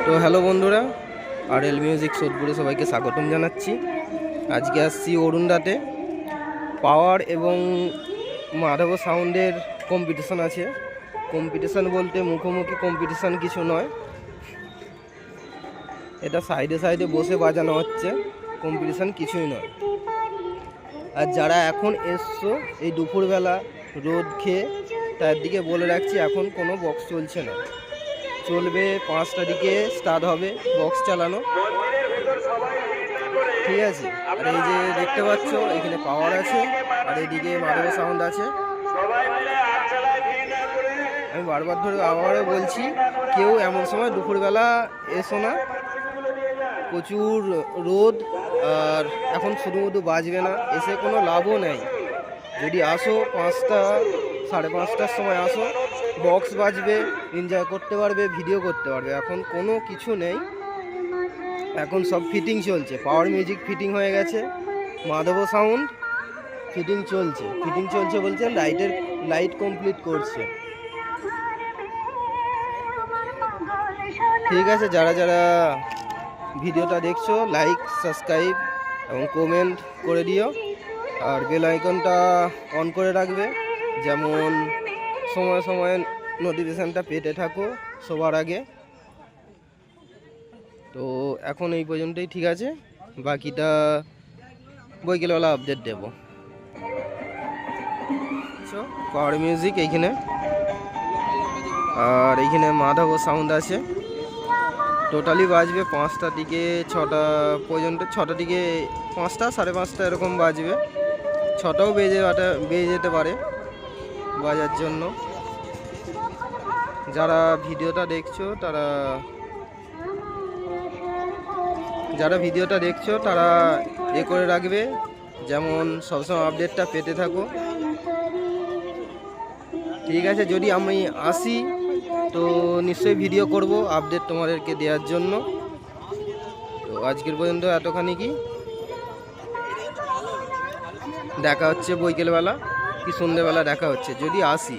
তো হ্যালো বন্ধুরা, আর এল মিউজিক সোদপুরে সবাইকে স্বাগতম জানাচ্ছি। আজকে আসছি অরুণদাতে পাওয়ার এবং মাধব সাউন্ডের কম্পিটিশন আছে। কম্পিটিশন বলতে মুখোমুখি কম্পিটিশন কিছু নয়, এটা সাইডে সাইডে বসে বাজানো হচ্ছে, কম্পিটিশন কিছুই নয়। আর যারা এখন এসছো এই দুপুরবেলা রোদ খেয়ে, তার দিকে বলে রাখছি এখন কোনো বক্স চলছে না, চলবে 5টা দিকে স্টার্ট হবে বক্স চালানো, ঠিক আছে। আর এই যে দেখতে পাচ্ছ এখানে পাওয়ার আছে, আর এইদিকে মাধব সাউন্ড আছে। আমি বারবার ধরে আবারও বলছি, কেউ এমন সময় দুপুরবেলা এসো না, প্রচুর রোদ, আর এখন শুধু বাজবে না, এসে কোনো লাভও নেই। যদি আসো 5টা 5:30টার সময় আসো, বক্স বাজবে, এনজয় করতে পারবে, ভিডিও করতে পারবে। এখন কোনো কিছু নেই, এখন সব ফিটিং চলছে। পাওয়ার মিউজিক ফিটিং হয়ে গেছে, মাধব সাউন্ড ফিটিং চলছে বলছে লাইট কমপ্লিট করছে। ঠিক আছে, যারা যারা ভিডিওটা দেখছো লাইক, সাবস্ক্রাইব এবং কমেন্ট করে দিও, আর বেল আইকনটা অন করে রাখবে, যেমন সময় সময় নোটিফিকেশানটা পেতে থাকো সবার আগে। তো এখন এই পর্যন্তই, ঠিক আছে, বাকিটা বৈকালবেলা আপডেট দেব। পাওয়ার মিউজিক এইখানে, আর এইখানে মাধব সাউন্ড আছে। টোটালি বাজবে 5টা দিকে 6টা পর্যন্ত, 6টা দিকে 5টা 5:30 এরকম বাজবে, 6টাও বেজে যেতে পারে বাজার জন্য। যারা ভিডিওটা দেখছো তারা এ করে রাখবে, যেমন সবসময় আপডেটটা পেতে থাকো, ঠিক আছে। যদি আমি আসি তো নিশ্চয়ই ভিডিও করব আপডেট তোমাদেরকে দেওয়ার জন্য। তো আজকের পর্যন্ত এতখানি, কি দেখা হচ্ছে বৈকালবেলা কি সন্ধ্যেবেলা দেখা হচ্ছে যদি আসি।